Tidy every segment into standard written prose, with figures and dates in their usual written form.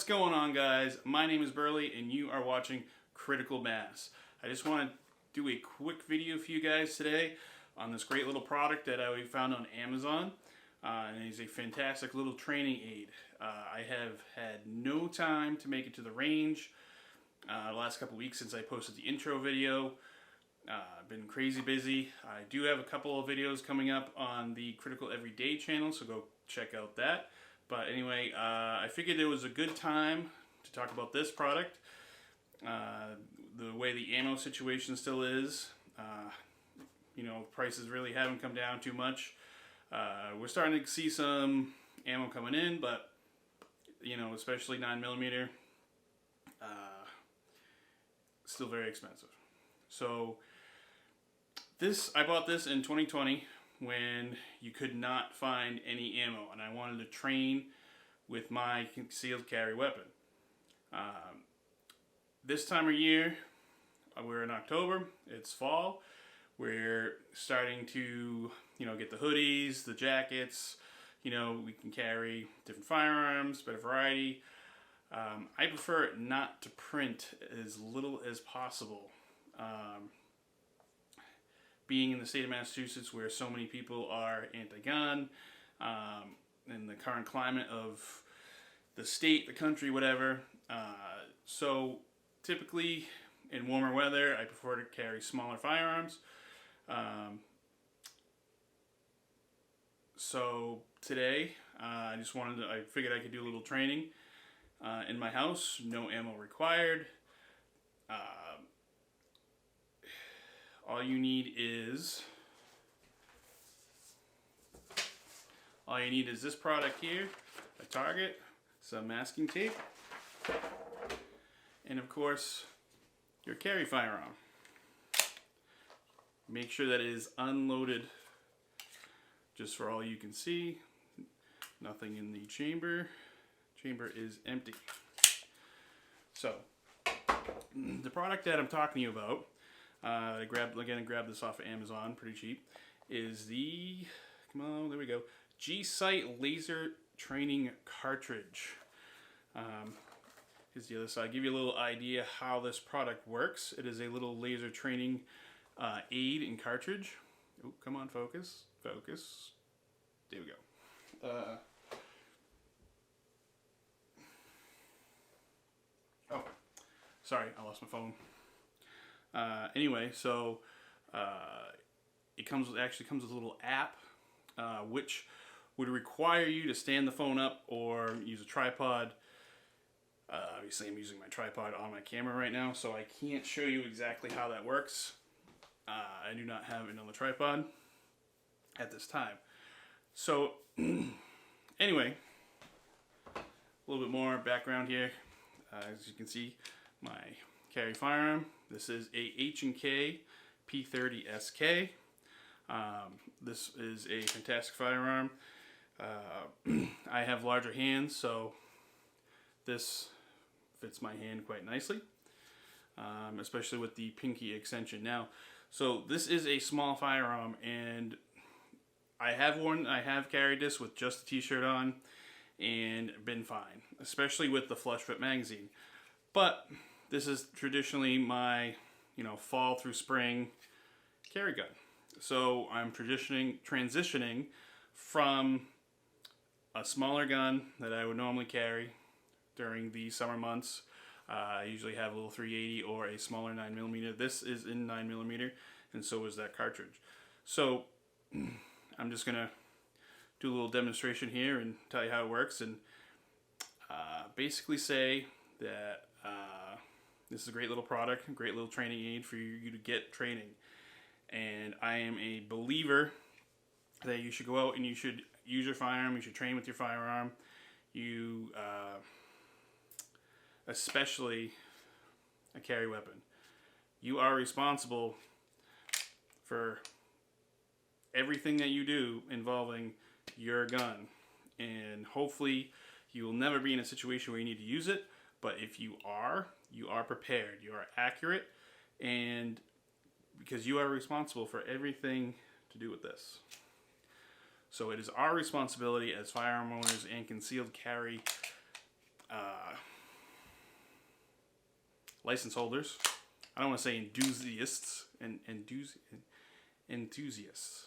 What's going on, guys? My name is Burley and you are watching Critical Mass. I just want to do a quick video for you guys today on this great little product that I found on Amazon. And it's a fantastic little training aid. I have had no time to make it to the range the last couple weeks since I posted the intro video. I've been crazy busy. I do have a couple of videos coming up on the Critical Everyday channel, so go check out that. But anyway, I figured it was a good time to talk about this product. The way the ammo situation still is, you know, prices really haven't come down too much. We're starting to see some ammo coming in, but you know, especially 9mm, still very expensive. So I bought this in 2020 when you could not find any ammo, and I wanted to train with my concealed carry weapon. This time of year, we're in October, it's fall, we're starting to, you know, get the hoodies, the jackets, you know, we can carry different firearms, better variety. I prefer not to print as little as possible. Being in the state of Massachusetts where so many people are anti-gun, in the current climate of the state, the country, whatever. So typically in warmer weather, I prefer to carry smaller firearms. So today, I figured I could do a little training in my house, no ammo required. All you need is this product here, a target, some masking tape, and of course your carry firearm. Make sure that it is unloaded, just for all you can see. Nothing in the chamber. Chamber is empty. So the product that I'm talking to you about, I grabbed this off of Amazon, pretty cheap, is the, come on, there we go, G-Sight Laser Training Cartridge. Here's the other side. Give you a little idea how this product works. It is a little laser training aid and cartridge. Oh, come on, focus, focus. There we go. Oh, sorry, I lost my phone. Anyway, so it actually comes with a little app, which would require you to stand the phone up or use a tripod. Obviously, I'm using my tripod on my camera right now, so I can't show you exactly how that works. I do not have another tripod at this time. So, anyway, a little bit more background here. As you can see, my carry firearm. This is a H&K P30 SK. This is a fantastic firearm. I have larger hands, so this fits my hand quite nicely, especially with the pinky extension. Now, so this is a small firearm, and I have carried this with just a t-shirt on and been fine, especially with the flush fit magazine. But this is traditionally my, you know, fall through spring carry gun. So I'm transitioning from a smaller gun that I would normally carry during the summer months. I usually have a little 380 or a smaller 9mm. This is in 9mm, and so is that cartridge. So I'm just gonna do a little demonstration here and tell you how it works, and basically say that this is a great little product, a great little training aid for you to get training. And I am a believer that you should go out and you should use your firearm, you should train with your firearm. You, especially a carry weapon. You are responsible for everything that you do involving your gun. And hopefully you will never be in a situation where you need to use it. But if you are prepared, you are accurate, and because you are responsible for everything to do with this. So it is our responsibility as firearm owners and concealed carry license holders. I don't want to say enthusiasts and enthusiasts.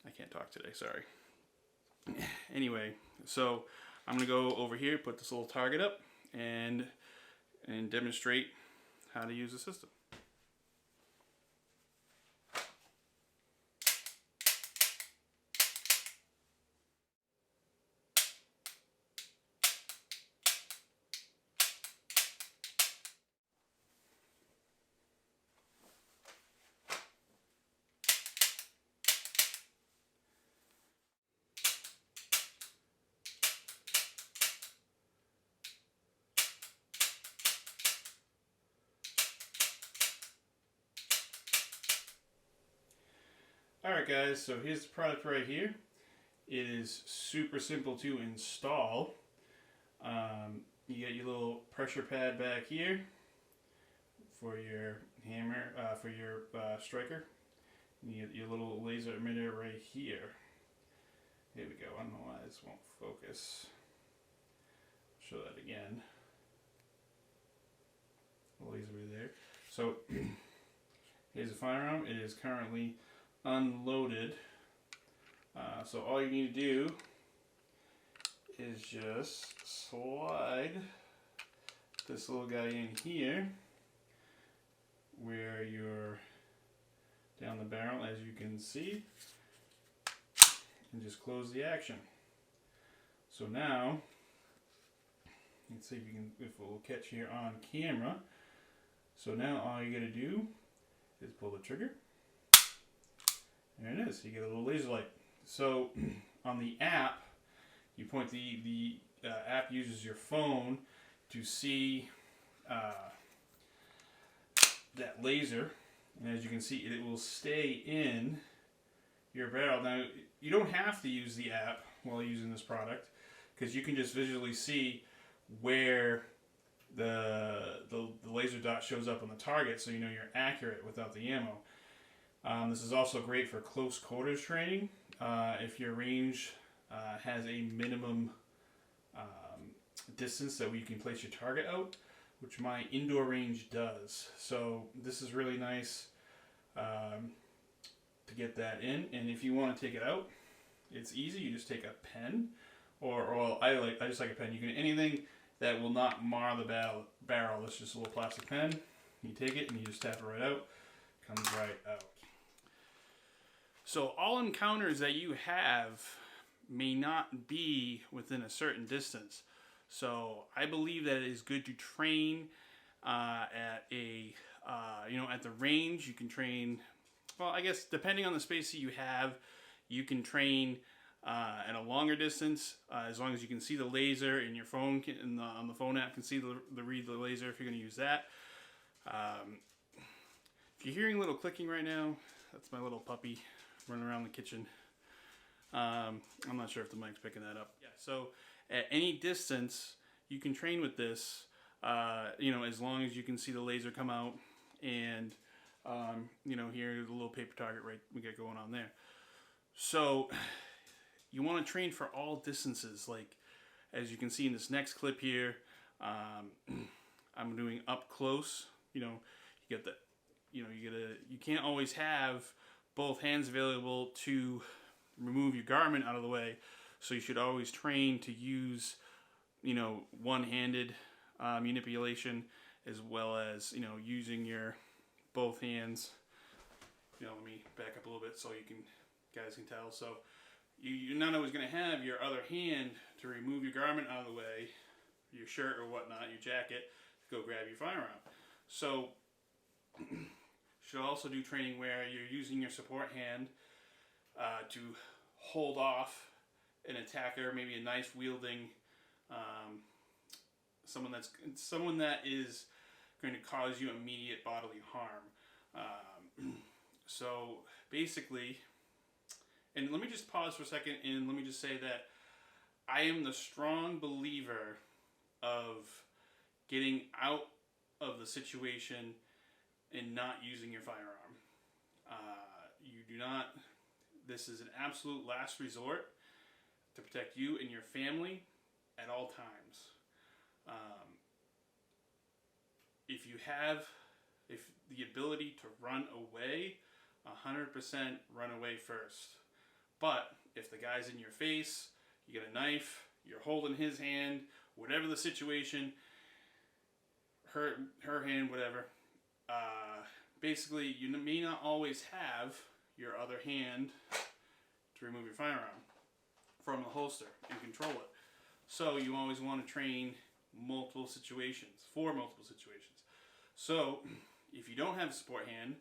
I can't talk today, sorry. Anyway, so I'm gonna go over here, put this little target up, and demonstrate how to use the system. Alright guys, so here's the product right here. It is super simple to install. You get your little pressure pad back here for your hammer, for your striker. You get your little laser emitter right here. Here we go. I don't know why this won't focus. Show that again. The laser right there. So here's the firearm. It is currently unloaded. So all you need to do is just slide this little guy in here where you're down the barrel, as you can see, and just close the action. So now, let's see if you can, if it will catch here on camera. So now all you gotta do is pull the trigger. There it is. You get a little laser light. So on the app, you point the app uses your phone to see that laser, and as you can see, it will stay in your barrel. Now you don't have to use the app while using this product, because you can just visually see where the laser dot shows up on the target, so you know you're accurate without the ammo. This is also great for close quarters training. If your range has a minimum distance that you can place your target out, which my indoor range does. So this is really nice to get that in. And if you want to take it out, it's easy. You just take a pen, or I just like a pen. You can anything that will not mar the barrel. It's just a little plastic pen. You take it and you just tap it right out. Comes right out. So all encounters that you have may not be within a certain distance. So I believe that it is good to train at a, at the range. You can train, well, I guess depending on the space that you have, you can train at a longer distance, as long as you can see the laser and your phone on the phone app can see read the laser if you're going to use that. If you're hearing a little clicking right now, that's my little puppy running around the kitchen. I'm not sure if the mic's picking that up. Yeah, so at any distance, you can train with this, as long as you can see the laser come out and, here the little paper target right we get going on there. So you want to train for all distances, like as you can see in this next clip here. I'm doing up close. You get the, you can't always have both hands available to remove your garment out of the way, so you should always train to use one-handed manipulation, as well as using your both hands. Let me back up a little bit so you guys can tell. So you're not always going to have your other hand to remove your garment out of the way, your shirt or whatnot, your jacket, to go grab your firearm. So should also do training where you're using your support hand to hold off an attacker, maybe a knife wielding, someone that is going to cause you immediate bodily harm. So basically, and let me just pause for a second and let me just say that I am the strong believer of getting out of the situation and not using your firearm. You do not, this is an absolute last resort to protect you and your family at all times. if you have the ability to run away, 100% run away first. But if the guy's in your face, you get a knife, you're holding his hand, whatever the situation, her hand, whatever. Basically, you may not always have your other hand to remove your firearm from the holster and control it. So you always want to train multiple situations, for multiple situations. So if you don't have a support hand,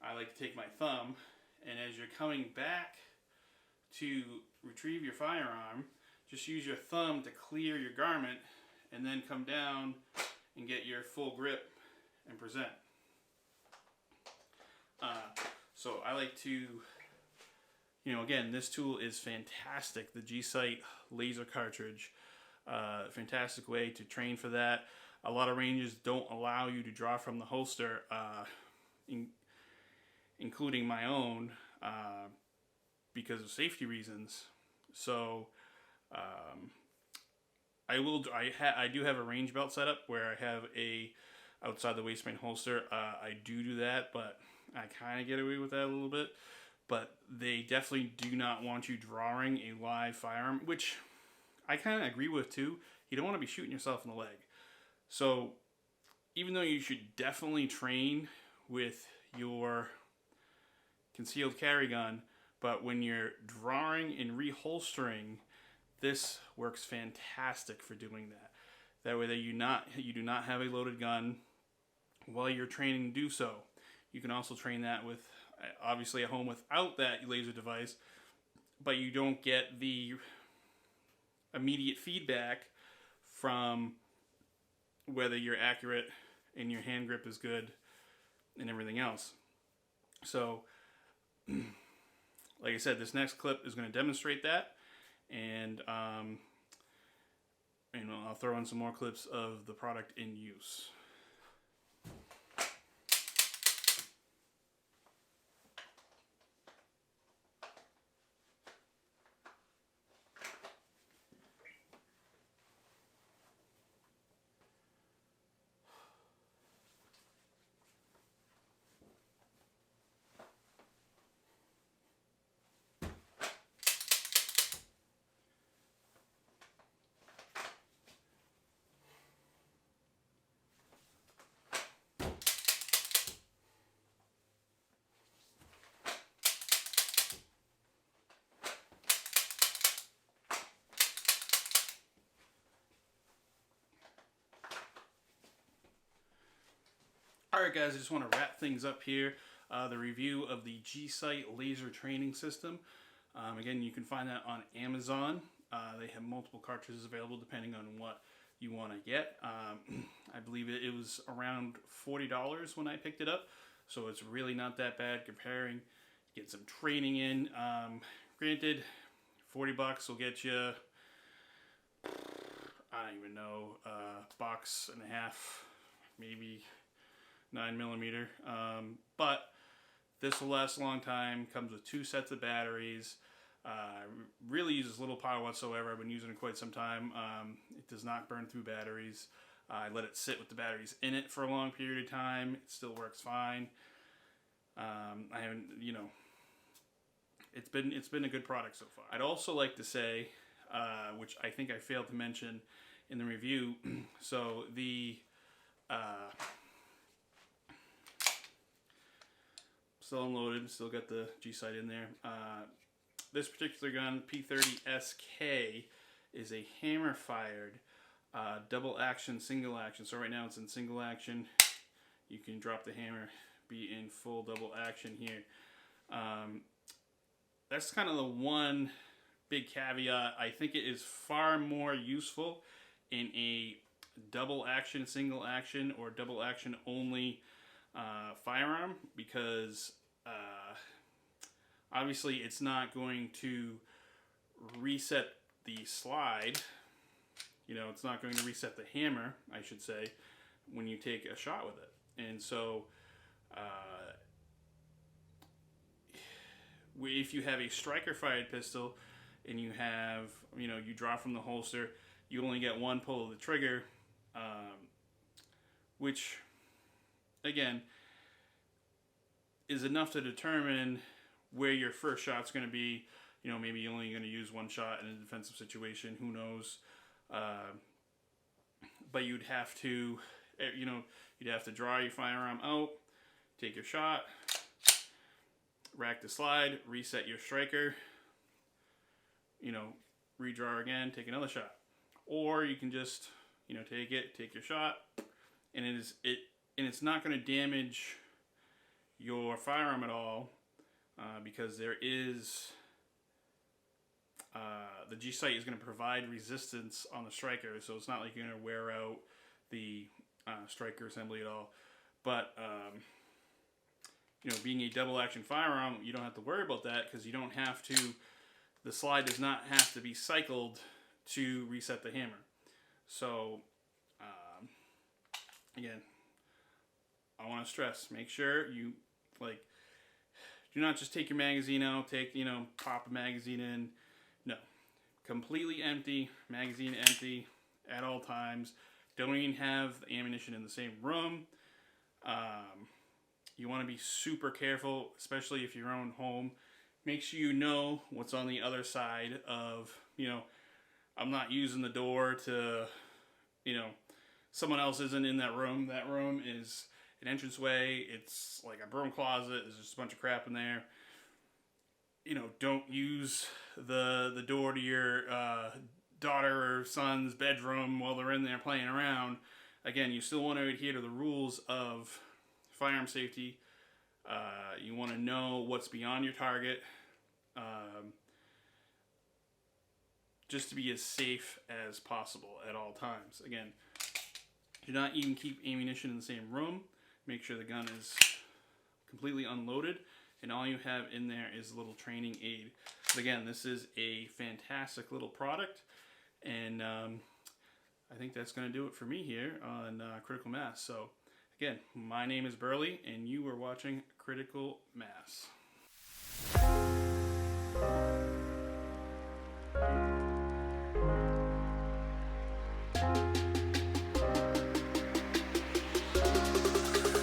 I like to take my thumb, and as you're coming back to retrieve your firearm, just use your thumb to clear your garment and then come down and get your full grip and present. So I like to, again, this tool is fantastic. The G-Sight Laser Cartridge, fantastic way to train for that. A lot of ranges don't allow you to draw from the holster, including my own, because of safety reasons. So I do have a range belt set up where I have a outside the waistband holster. I do that, but I kind of get away with that a little bit. But they definitely do not want you drawing a live firearm, which I kind of agree with too. You don't want to be shooting yourself in the leg. So even though you should definitely train with your concealed carry gun, but when you're drawing and reholstering, this works fantastic for doing that. That way that you do not have a loaded gun while you're training to do so. You can also train that with, obviously at home without that laser device, but you don't get the immediate feedback from whether you're accurate and your hand grip is good and everything else. So, like I said, this next clip is going to demonstrate that, and I'll throw in some more clips of the product in use. Alright guys, I just want to wrap things up here. The review of the G-Sight Laser Training System. Again, you can find that on Amazon. They have multiple cartridges available depending on what you want to get. I believe it was around $40 when I picked it up, so it's really not that bad comparing. Get some training in. Granted, 40 bucks will get you, I don't even know, box and a half, maybe 9mm, but this will last a long time. Comes with 2 sets of batteries. Really uses little power whatsoever. I've been using it quite some time. It does not burn through batteries. I let it sit with the batteries in it for a long period of time. It still works fine. I haven't, it's been a good product so far. I'd also like to say, which I think I failed to mention in the review, so the still unloaded, still got the G-Sight in there. This particular gun, P30SK, is a hammer-fired double action, single action. So right now it's in single action. You can drop the hammer, be in full double action here. That's kind of the one big caveat. I think it is far more useful in a double action, single action, or double action only firearm, because obviously it's not going to reset the slide. It's not going to reset the hammer, I should say, when you take a shot with it. And so if you have a striker fired pistol and you have, you draw from the holster, you only get one pull of the trigger. which, again, is enough to determine where your first shot's going to be. You know, maybe you're only going to use one shot in a defensive situation. Who knows? But you'd have to, you know, you'd have to draw your firearm out, take your shot, rack the slide, reset your striker, you know, redraw again, take another shot. Or you can just, you know, take your shot, and it's not going to damage your firearm at all, because there is the G-Sight is going to provide resistance on the striker, so it's not like you're going to wear out the striker assembly at all. But you know, being a double action firearm, you don't have to worry about that, because you don't have to. The slide does not have to be cycled to reset the hammer. So again, I want to stress: make sure you do not just take your magazine out, pop a magazine in. No, completely empty, magazine empty at all times. Don't even have the ammunition in the same room. You want to be super careful, especially if you're own home. Make sure you know what's on the other side of, I'm not using the door to, someone else isn't in that room. That room is an entranceway. It's like a broom closet. There's just a bunch of crap in there. Don't use the door to your daughter or son's bedroom while they're in there playing around. Again, you still want to adhere to the rules of firearm safety. You want to know what's beyond your target, just to be as safe as possible at all times. Again, do not even keep ammunition in the same room. Make sure the gun is completely unloaded, and all you have in there is a little training aid. But again, this is a fantastic little product, and I think that's going to do it for me here on Critical Mass. So again, my name is Burley, and you are watching Critical Mass.